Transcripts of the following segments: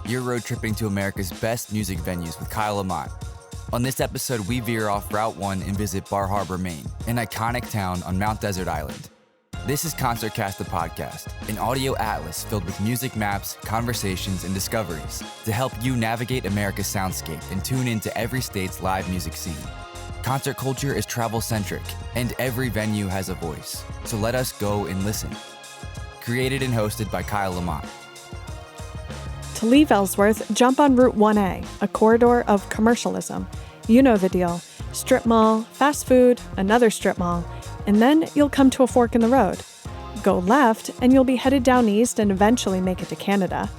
You're road tripping to America's best music venues with Kyle Lamont. On this episode, we veer off Route 1 and visit Bar Harbor, Maine, an iconic town on Mount Desert Island. This is Concertcast, the podcast, an audio atlas filled with music maps, conversations, and discoveries to help you navigate America's soundscape and tune into every state's live music scene. Concert culture is travel-centric, and every venue has a voice, so let us go and listen. Created and hosted by Kyle Lamont. To leave Ellsworth, jump on Route 1A, a corridor of commercialism. You know the deal. Strip mall, fast food, another strip mall, and then you'll come to a fork in the road. Go left, and you'll be headed down east and eventually make it to Canada.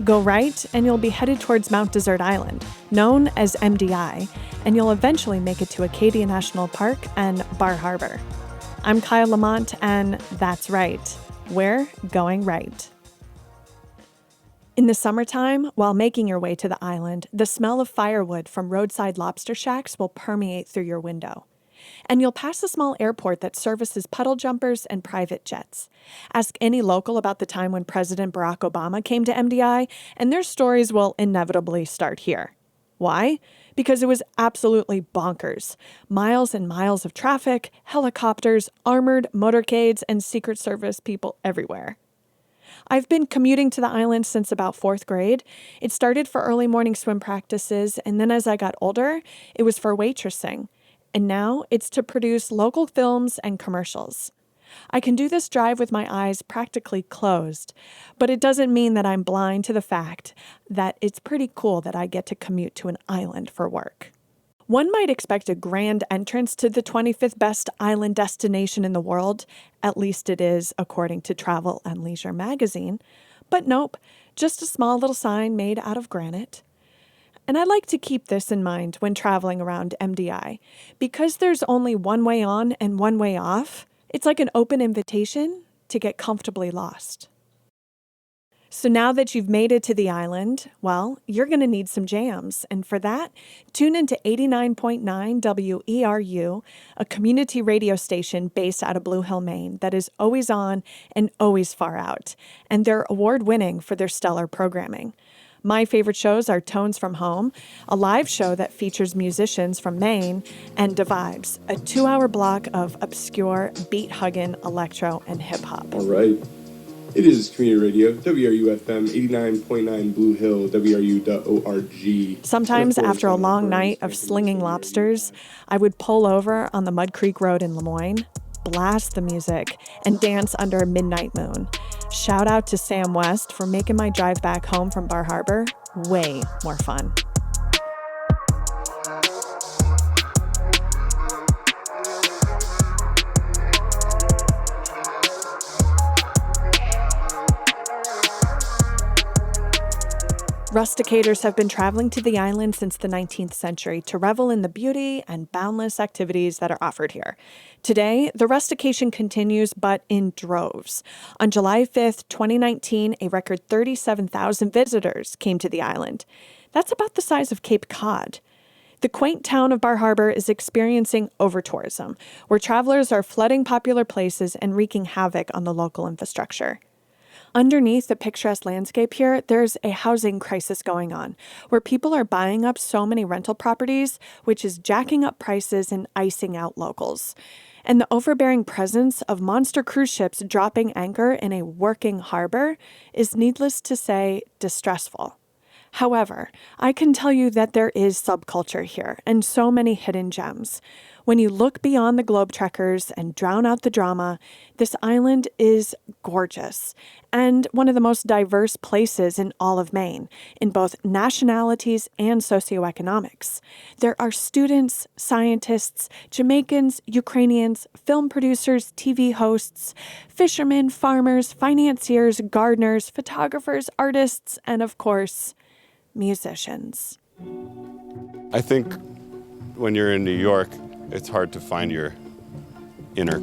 Go right, and you'll be headed towards Mount Desert Island, known as MDI, and you'll eventually make it to Acadia National Park and Bar Harbor. I'm Kyle Lamont, and that's right. We're going right. In the summertime, while making your way to the island, the smell of firewood from roadside lobster shacks will permeate through your window. And you'll pass a small airport that services puddle jumpers and private jets. Ask any local about the time when President Barack Obama came to MDI, and their stories will inevitably start here. Why? Because it was absolutely bonkers. Miles and miles of traffic, helicopters, armored motorcades, and Secret Service people everywhere. I've been commuting to the island since about 4th grade. It started for early morning swim practices, and then as I got older, it was for waitressing. And now it's to produce local films and commercials. I can do this drive with my eyes practically closed, but it doesn't mean that I'm blind to the fact that it's pretty cool that I get to commute to an island for work. One might expect a grand entrance to the 25th best island destination in the world, at least it is according to Travel and Leisure magazine, but nope, just a small little sign made out of granite. And I like to keep this in mind when traveling around MDI, because there's only one way on and one way off. It's like an open invitation to get comfortably lost. So now that you've made it to the island, well, you're going to need some jams. And for that, tune into 89.9 WERU, a community radio station based out of Blue Hill, Maine, that is always on and always far out. And they're award-winning for their stellar programming. My favorite shows are Tones from Home, a live show that features musicians from Maine, and Da Vibes, a 2-hour block of obscure, beat-hugging electro and hip-hop. All right. It is community radio, WRU-FM, 89.9 Blue Hill, WRU.org. Sometimes after a long night of slinging lobsters, I would pull over on the Mud Creek Road in Lemoyne, blast the music, and dance under a midnight moon. Shout out to Sam West for making my drive back home from Bar Harbor way more fun. Rusticators have been traveling to the island since the 19th century to revel in the beauty and boundless activities that are offered here. Today, the rustication continues, but in droves. On July 5th, 2019, a record 37,000 visitors came to the island. That's about the size of Cape Cod. The quaint town of Bar Harbor is experiencing over-tourism, where travelers are flooding popular places and wreaking havoc on the local infrastructure. Underneath the picturesque landscape here, there's a housing crisis going on, where people are buying up so many rental properties, which is jacking up prices and icing out locals. And the overbearing presence of monster cruise ships dropping anchor in a working harbor is, needless to say, distressful. However, I can tell you that there is subculture here and so many hidden gems. When you look beyond the globe trekkers and drown out the drama, this island is gorgeous and one of the most diverse places in all of Maine, in both nationalities and socioeconomics. There are students, scientists, Jamaicans, Ukrainians, film producers, TV hosts, fishermen, farmers, financiers, gardeners, photographers, artists, and of course, musicians. I think when you're in New York, it's hard to find your inner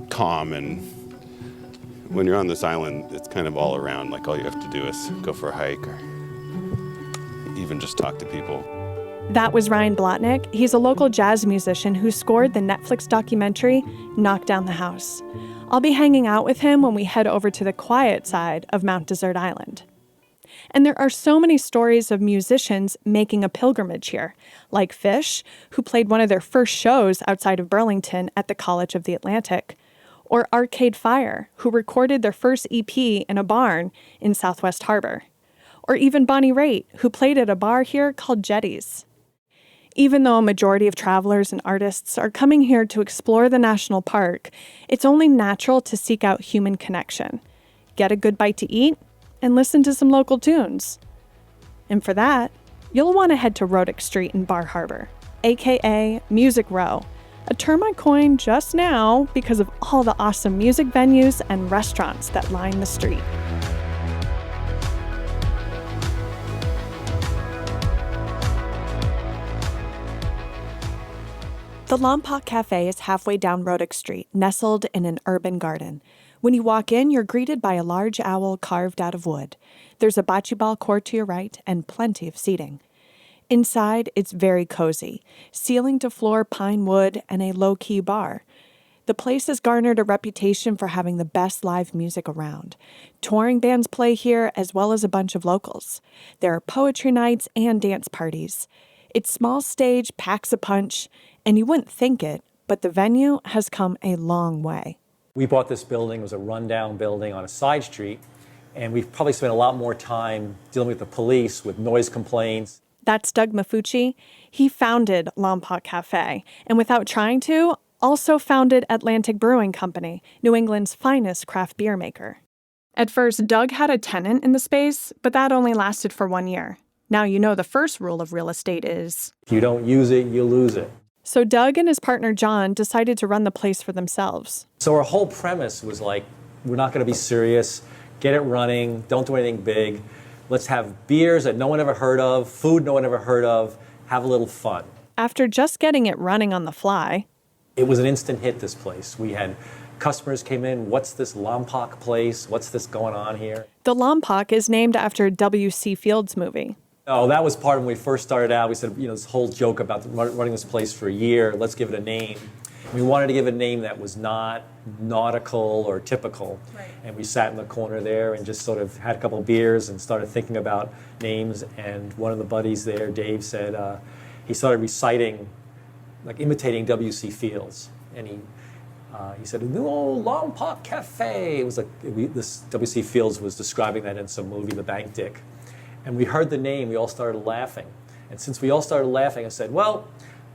calm, and when you're on this island, it's kind of all around. Like, all you have to do is go for a hike or even just talk to people. That was Ryan Blotnick. He's a local jazz musician who scored the Netflix documentary Knock Down the House. I'll be hanging out with him when we head over to the quiet side of Mount Desert Island. And there are so many stories of musicians making a pilgrimage here, like Fish, who played one of their first shows outside of Burlington at the College of the Atlantic, or Arcade Fire, who recorded their first EP in a barn in Southwest Harbor, or even Bonnie Raitt, who played at a bar here called Jetties. Even though a majority of travelers and artists are coming here to explore the national park, it's only natural to seek out human connection, get a good bite to eat, and listen to some local tunes. And for that, you'll want to head to Rodick Street in Bar Harbor, aka Music Row, a term I coined just now because of all the awesome music venues and restaurants that line the street. The Lompoc Cafe is halfway down Rodick Street, nestled in an urban garden. When you walk in, you're greeted by a large owl carved out of wood. There's a bocce ball court to your right and plenty of seating. Inside, it's very cozy, ceiling-to-floor pine wood and a low-key bar. The place has garnered a reputation for having the best live music around. Touring bands play here, as well as a bunch of locals. There are poetry nights and dance parties. Its small stage packs a punch, and you wouldn't think it, but the venue has come a long way. We bought this building. It was a rundown building on a side street, and we've probably spent a lot more time dealing with the police, with noise complaints. That's Doug Mafucci. He founded Lompoc Cafe, and without trying to, also founded Atlantic Brewing Company, New England's finest craft beer maker. At first, Doug had a tenant in the space, but that only lasted for 1 year. Now you know the first rule of real estate is, if you don't use it, you lose it. So Doug and his partner John decided to run the place for themselves. So our whole premise was like, we're not going to be serious, get it running, don't do anything big. Let's have beers that no one ever heard of, food no one ever heard of, have a little fun. After just getting it running on the fly, it was an instant hit, this place. We had customers came in, what's this Lompoc place? What's this going on here? The Lompoc is named after a W.C. Fields movie. Oh, that was part of when we first started out. We said, this whole joke about running this place for a year, let's give it a name. We wanted to give it a name that was not nautical or typical. Right. And we sat in the corner there and just sort of had a couple of beers and started thinking about names. And one of the buddies there, Dave, said he started reciting, like imitating W.C. Fields. And he said, "Oh, Lompoc Cafe." It was like this W.C. Fields was describing that in some movie, The Bank Dick. And we heard the name, we all started laughing. And since we all started laughing, I said, well,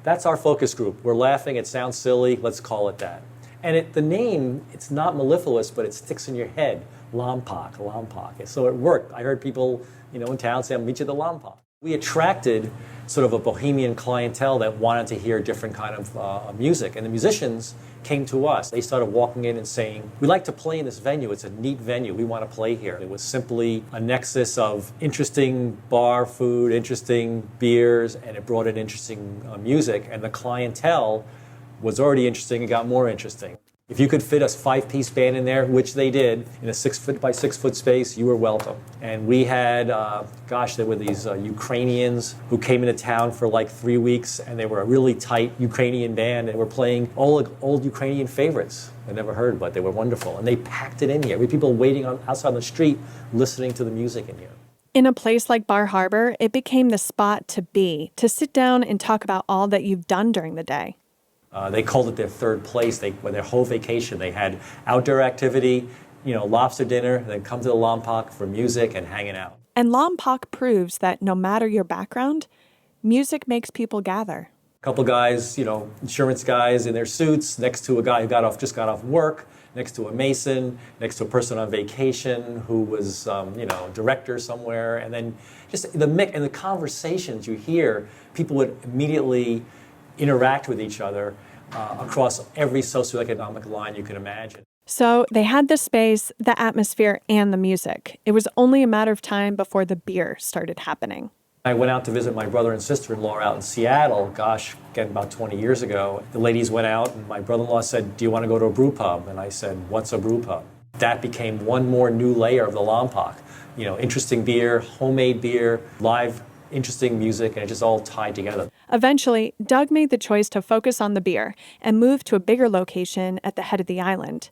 that's our focus group. We're laughing, it sounds silly, let's call it that. And the name, it's not mellifluous, but it sticks in your head. Lompoc, Lompoc. And so it worked. I heard people, in town say, I'll meet you at the Lompoc. We attracted sort of a bohemian clientele that wanted to hear different kind of music. And the musicians came to us. They started walking in and saying, we like to play in this venue. It's a neat venue. We want to play here. It was simply a nexus of interesting bar food, interesting beers, and it brought in interesting music. And the clientele was already interesting. It got more interesting. If you could fit a 5-piece band in there, which they did, in a 6-foot by 6-foot space, you were welcome. And we had, there were these Ukrainians who came into town for like 3 weeks, and they were a really tight Ukrainian band, and were playing old Ukrainian favorites I never heard, but they were wonderful. And they packed it in here. We had people waiting outside on the street, listening to the music in here. In a place like Bar Harbor, it became the spot to be, to sit down and talk about all that you've done during the day. They called it their third place. Their whole vacation, they had outdoor activity, lobster dinner, and then come to the Lompoc for music and hanging out. And Lompoc proves that no matter your background, music makes people gather. A couple guys, insurance guys in their suits, next to a guy who just got off work, next to a mason, next to a person on vacation who was, director somewhere, and then just the mix and the conversations you hear, people would immediately interact with each other across every socioeconomic line you can imagine. So they had the space, the atmosphere, and the music. It was only a matter of time before the beer started happening. I went out to visit my brother and sister-in-law out in Seattle, again, about 20 years ago. The ladies went out, and my brother-in-law said, do you want to go to a brew pub? And I said, what's a brew pub? That became one more new layer of the Lompoc. Interesting beer, homemade beer, live interesting music, and it just all tied together. Eventually, Doug made the choice to focus on the beer and move to a bigger location at the head of the island.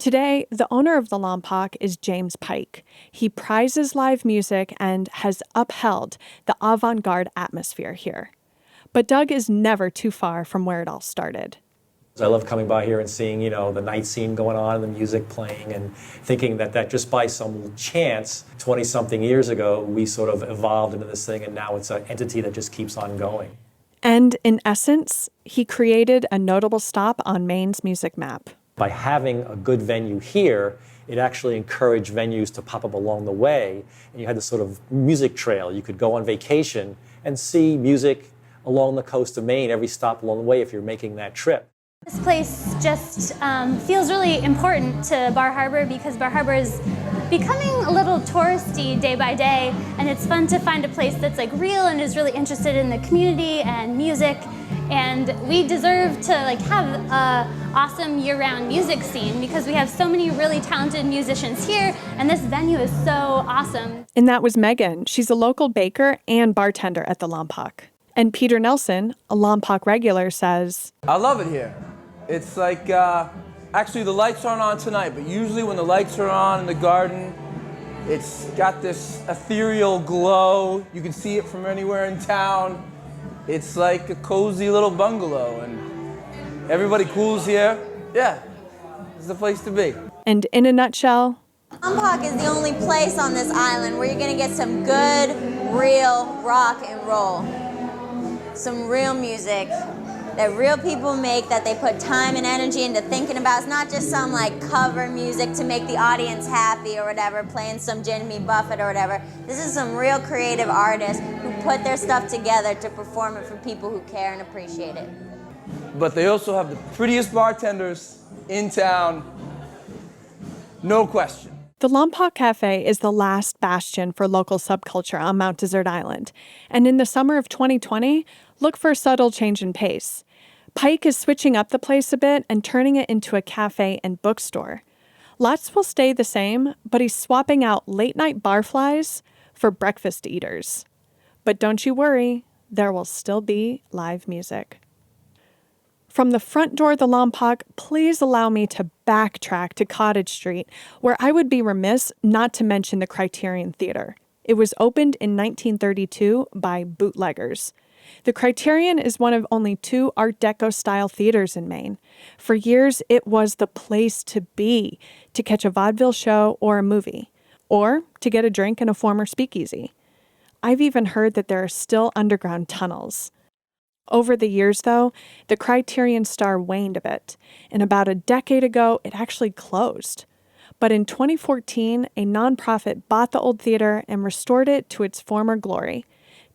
Today, the owner of the Lompoc is James Pike. He prizes live music and has upheld the avant-garde atmosphere here. But Doug is never too far from where it all started. I love coming by here and seeing, the night scene going on and the music playing and thinking that just by some chance, 20-something years ago, we sort of evolved into this thing and now it's an entity that just keeps on going. And in essence, he created a notable stop on Maine's music map. By having a good venue here, it actually encouraged venues to pop up along the way. And you had this sort of music trail. You could go on vacation and see music along the coast of Maine, every stop along the way if you're making that trip. This place just feels really important to Bar Harbor because Bar Harbor is becoming a little touristy day by day, and it's fun to find a place that's like real and is really interested in the community and music. And we deserve to have an awesome year-round music scene because we have so many really talented musicians here, and this venue is so awesome. And that was Megan. She's a local baker and bartender at the Lompoc. And Peter Nelson, a Lompoc regular, says, I love it here. It's like, actually the lights aren't on tonight, but usually when the lights are on in the garden, it's got this ethereal glow. You can see it from anywhere in town. It's like a cozy little bungalow, and everybody cools here. Yeah, it's the place to be. And in a nutshell, Lompoc is the only place on this island where you're gonna get some good, real rock and roll. Some real music that real people make, that they put time and energy into thinking about. It's not just some cover music to make the audience happy or whatever, playing some Jimmy Buffett or whatever. This is some real creative artists who put their stuff together to perform it for people who care and appreciate it. But they also have the prettiest bartenders in town, no question. the Lompoc Cafe is the last bastion for local subculture on Mount Desert Island. And in the summer of 2020, look for a subtle change in pace. Pike is switching up the place a bit and turning it into a cafe and bookstore. Lots will stay the same, but he's swapping out late-night barflies for breakfast eaters. But don't you worry, there will still be live music. From the front door of the Lompoc, please allow me to backtrack to Cottage Street, where I would be remiss not to mention the Criterion Theater. It was opened in 1932 by bootleggers. The Criterion is one of only 2 Art Deco-style theaters in Maine. For years, it was the place to be, to catch a vaudeville show or a movie, or to get a drink in a former speakeasy. I've even heard that there are still underground tunnels. Over the years, though, the Criterion star waned a bit, and about a decade ago, it actually closed. But in 2014, a nonprofit bought the old theater and restored it to its former glory.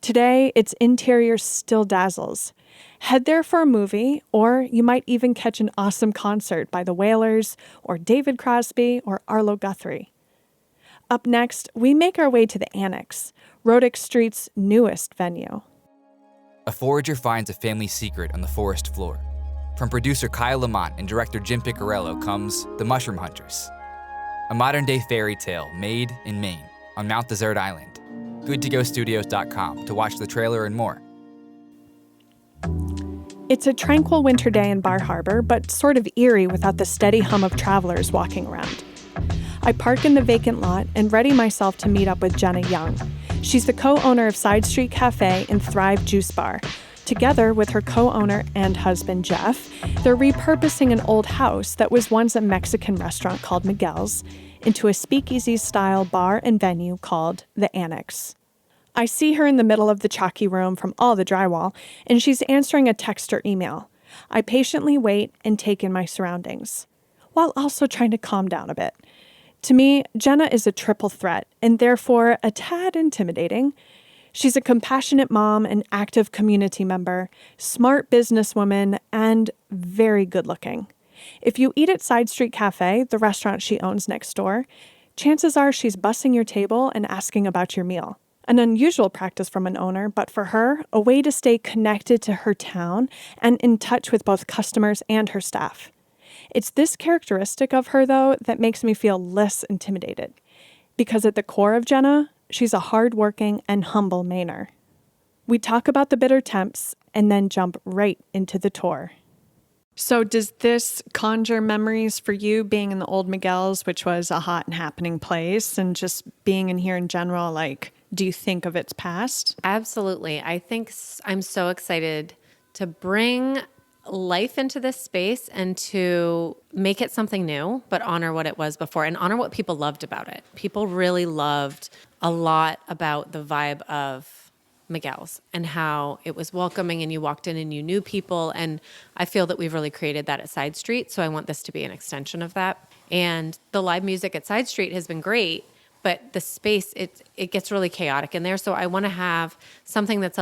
Today, its interior still dazzles. Head there for a movie, or you might even catch an awesome concert by the Wailers, or David Crosby, or Arlo Guthrie. Up next, we make our way to the Annex, Rodick Street's newest venue. A forager finds a family secret on the forest floor. From producer Kyle Lamont and director Jim Piccarello comes The Mushroom Hunters, a modern-day fairy tale made in Maine on Mount Desert Island. GoodToGoStudios.com to watch the trailer and more. It's a tranquil winter day in Bar Harbor, but sort of eerie without the steady hum of travelers walking around. I park in the vacant lot and ready myself to meet up with Jenn Young. She's the co-owner of Side Street Cafe and Thrive Juice Bar. Together with her co-owner and husband, Jeff, they're repurposing an old house that was once a Mexican restaurant called Miguel's into a speakeasy-style bar and venue called the Annex. I see her in the middle of the chalky room from all the drywall, and she's answering a text or email. I patiently wait and take in my surroundings, while also trying to calm down a bit. To me, Jenna is a triple threat, and therefore a tad intimidating. She's a compassionate mom, an active community member, smart businesswoman, and very good-looking. If you eat at Side Street Cafe, the restaurant she owns next door, chances are she's bussing your table and asking about your meal. An unusual practice from an owner, but for her, a way to stay connected to her town and in touch with both customers and her staff. It's this characteristic of her, though, that makes me feel less intimidated. Because at the core of Jenna, she's a hardworking and humble Mainer. We talk about the bitter temps and then jump right into the tour. So does this conjure memories for you being in the old Miguel's, which was a hot and happening place, and just being in here in general? Like, do you think of its past? Absolutely. I think I'm so excited to bring life into this space and to make it something new, but honor what it was before and honor what people loved about it. People really loved a lot about the vibe of Miguel's and how it was welcoming and you walked in and you knew people. And I feel that we've really created that at Side Street. So I want this to be an extension of that. And the live music at Side Street has been great, but the space, it gets really chaotic in there. So I want to have something that's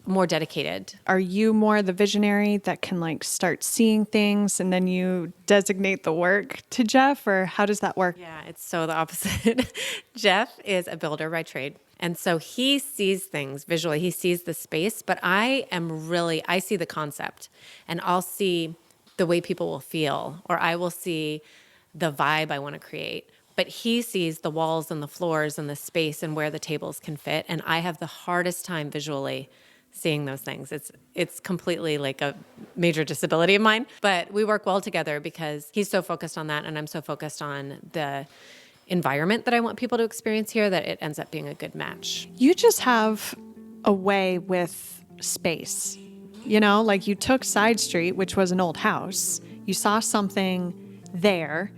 more dedicated. Are you more the visionary that can like start seeing things and then you designate the work to Jeff, or how does that work? Yeah, it's so the opposite. Jeff is a builder by trade. And so he sees things visually. He sees the space, but I see the concept and I'll see the way people will feel, or I will see the vibe I want to create. But he sees the walls and the floors and the space and where the tables can fit. And I have the hardest time visually seeing those things. It's completely like a major disability of mine, but we work well together because he's so focused on that and I'm so focused on the environment that I want people to experience here that it ends up being a good match. You just have a way with space, you know, like you took Side Street, which was an old house. You saw something there.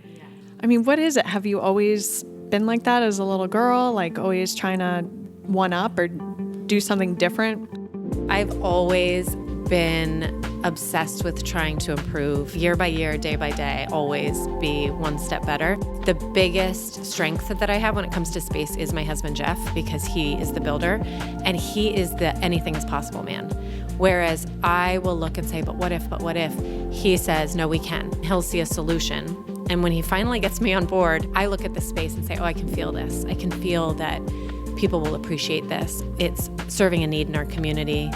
I mean, what is it? Have you always been like that as a little girl, like always trying to one up or do something different? I've always been obsessed with trying to improve year by year, day by day, always be one step better. The biggest strength that I have when it comes to space is my husband, Jeff, because he is the builder and he is the anything is possible man. Whereas I will look and say, but what if? He says, no, we can. He'll see a solution. And when he finally gets me on board, I look at the space and say, oh, I can feel this. I can feel that people will appreciate this. It's serving a need in our community.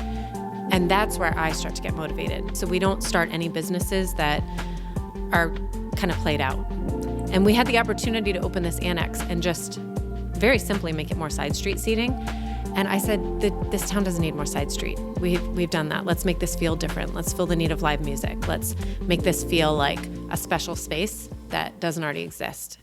And that's where I start to get motivated. So we don't start any businesses that are kind of played out. And we had the opportunity to open this Annex and just very simply make it more side street seating. And I said, this town doesn't need more side street. We've done that. Let's make this feel different. Let's feel the need of live music. Let's make this feel like a special space that doesn't already exist.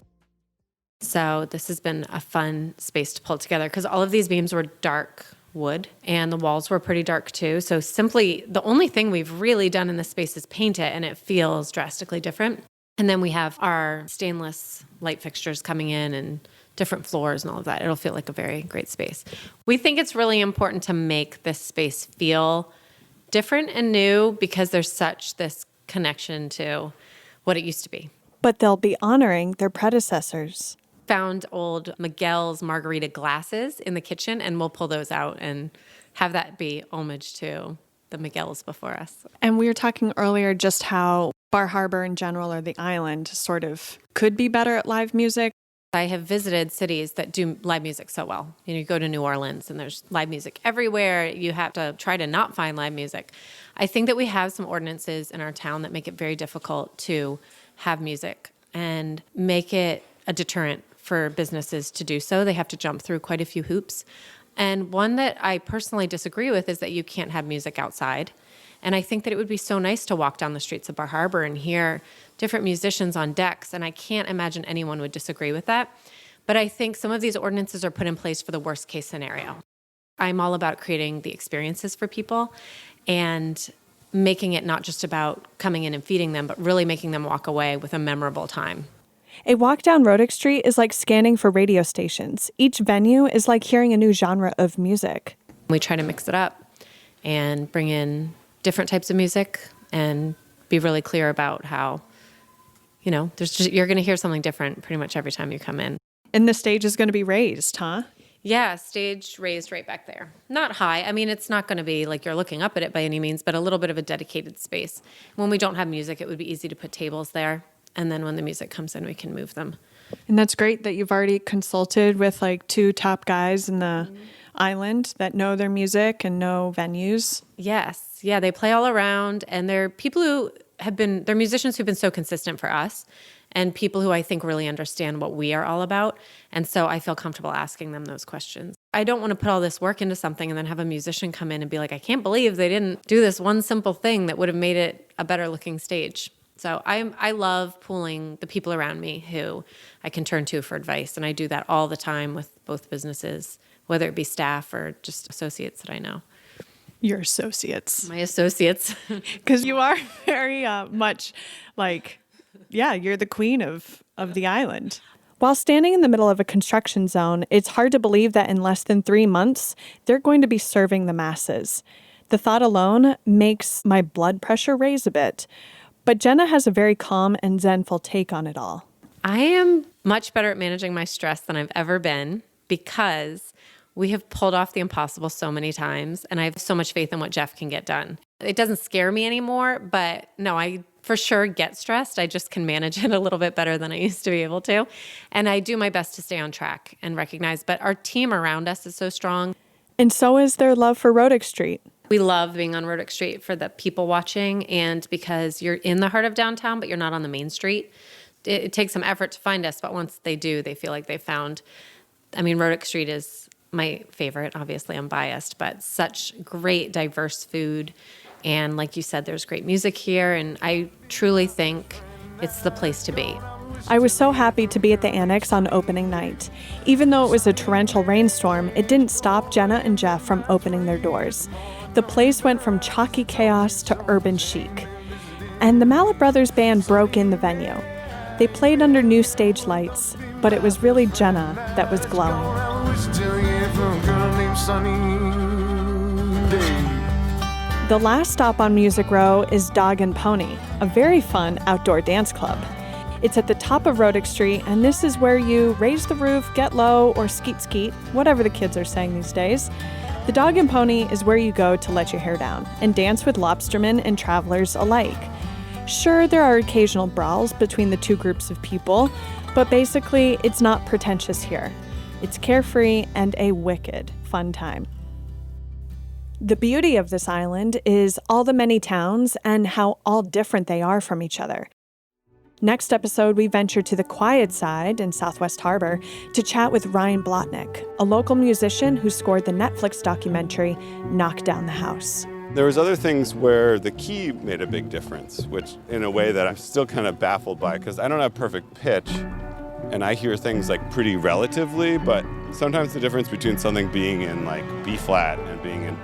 So this has been a fun space to pull together because all of these beams were dark wood and the walls were pretty dark too. So simply the only thing we've really done in this space is paint it and it feels drastically different. And then we have our stainless light fixtures coming in and different floors and all of that. It'll feel like a very great space. We think it's really important to make this space feel different and new because there's such this connection to what it used to be. But they'll be honoring their predecessors. Found old Miguel's margarita glasses in the kitchen, and we'll pull those out and have that be homage to the Miguel's before us. And we were talking earlier just how Bar Harbor in general, or the island, sort of could be better at live music. I have visited cities that do live music so well. You know, you go to New Orleans and there's live music everywhere. You have to try to not find live music. I think that we have some ordinances in our town that make it very difficult to have music and make it a deterrent for businesses to do so. They have to jump through quite a few hoops. And one that I personally disagree with is that you can't have music outside. And I think that it would be so nice to walk down the streets of Bar Harbor and hear different musicians on decks. And I can't imagine anyone would disagree with that. But I think some of these ordinances are put in place for the worst case scenario. I'm all about creating the experiences for people and making it not just about coming in and feeding them, but really making them walk away with a memorable time. A walk down Rodick Street is like scanning for radio stations. Each venue is like hearing a new genre of music. We try to mix it up and bring in different types of music and be really clear about how, you know, you're going to hear something different pretty much every time you come in. And the stage is going to be raised, huh? Yeah, stage raised right back there. Not high. I mean, it's not going to be like you're looking up at it by any means, but a little bit of a dedicated space. When we don't have music, it would be easy to put tables there. And then when the music comes in, we can move them. And that's great that you've already consulted with like 2 top guys in the island that know their music and know venues. Yes. Yeah, they play all around. And they're people who they're musicians who've been so consistent for us and people who I think really understand what we are all about. And so I feel comfortable asking them those questions. I don't want to put all this work into something and then have a musician come in and be like, I can't believe they didn't do this one simple thing that would have made it a better looking stage. So I love pooling the people around me who I can turn to for advice. And I do that all the time with both businesses, whether it be staff or just associates that I know. Your associates. My associates. Because you are very much like, yeah, you're the queen of the island. While standing in the middle of a construction zone, it's hard to believe that in less than 3 months, they're going to be serving the masses. The thought alone makes my blood pressure raise a bit. But Jenna has a very calm and zenful take on it all. I am much better at managing my stress than I've ever been because we have pulled off the impossible so many times, and I have so much faith in what Jeff can get done. It doesn't scare me anymore, but no, I for sure get stressed. I just can manage it a little bit better than I used to be able to. And I do my best to stay on track and recognize, but our team around us is so strong. And so is their love for Rodick Street. We love being on Rodick Street for the people watching and because you're in the heart of downtown, but you're not on the main street. It takes some effort to find us, but once they do, they feel like they found. Rodick Street is my favorite. Obviously, I'm biased, but such great, diverse food. And like you said, there's great music here, and I truly think it's the place to be. I was so happy to be at the Annex on opening night. Even though it was a torrential rainstorm, it didn't stop Jenna and Jeff from opening their doors. The place went from chalky chaos to urban chic. And the Mallet Brothers Band broke in the venue. They played under new stage lights, but it was really Jenna that was glowing. The last stop on Music Row is Dog and Pony, a very fun outdoor dance club. It's at the top of Rodick Street, and this is where you raise the roof, get low, or skeet skeet, whatever the kids are saying these days. The Dog and Pony is where you go to let your hair down and dance with lobstermen and travelers alike. Sure, there are occasional brawls between the two groups of people, but basically, it's not pretentious here. It's carefree and a wicked fun time. The beauty of this island is all the many towns and how all different they are from each other. Next episode, we venture to the quiet side in Southwest Harbor to chat with Ryan Blotnick, a local musician who scored the Netflix documentary Knock Down the House. There was other things where the key made a big difference, which in a way that I'm still kind of baffled by, because I don't have perfect pitch, and I hear things like pretty relatively, but sometimes the difference between something being in like B flat and being in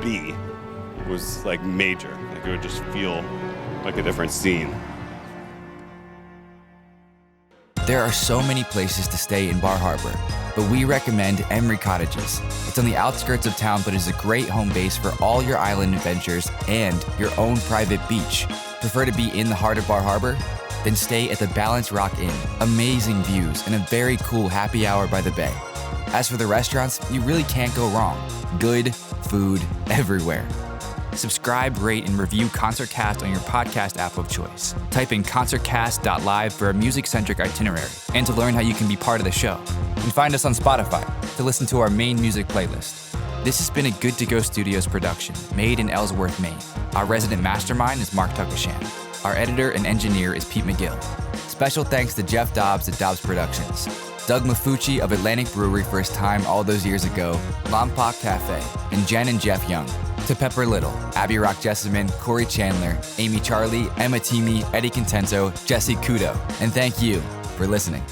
B was like major. Like it would just feel like a different scene. There are so many places to stay in Bar Harbor, but we recommend Emery Cottages. It's on the outskirts of town, but is a great home base for all your island adventures and your own private beach. Prefer to be in the heart of Bar Harbor? Then stay at the Balance Rock Inn. Amazing views and a very cool happy hour by the bay. As for the restaurants, you really can't go wrong. Good food everywhere. Subscribe, rate, and review ConcertCast on your podcast app of choice. Type in concertcast.live for a music-centric itinerary and to learn how you can be part of the show. And find us on Spotify to listen to our main music playlist. This has been a Good To Go Studios production, made in Ellsworth, Maine. Our resident mastermind is Mark Tuckashan. Our editor and engineer is Pete McGill. Special thanks to Jeff Dobbs at Dobbs Productions, Doug Mafucci of Atlantic Brewery for his time all those years ago, Lompoc Cafe, and Jenn and Jeff Young. To Pepper Little, Abby Rock Jessamine, Corey Chandler, Amy Charlie, Emma Teamy, Eddie Contento, Jesse Kudo, and thank you for listening.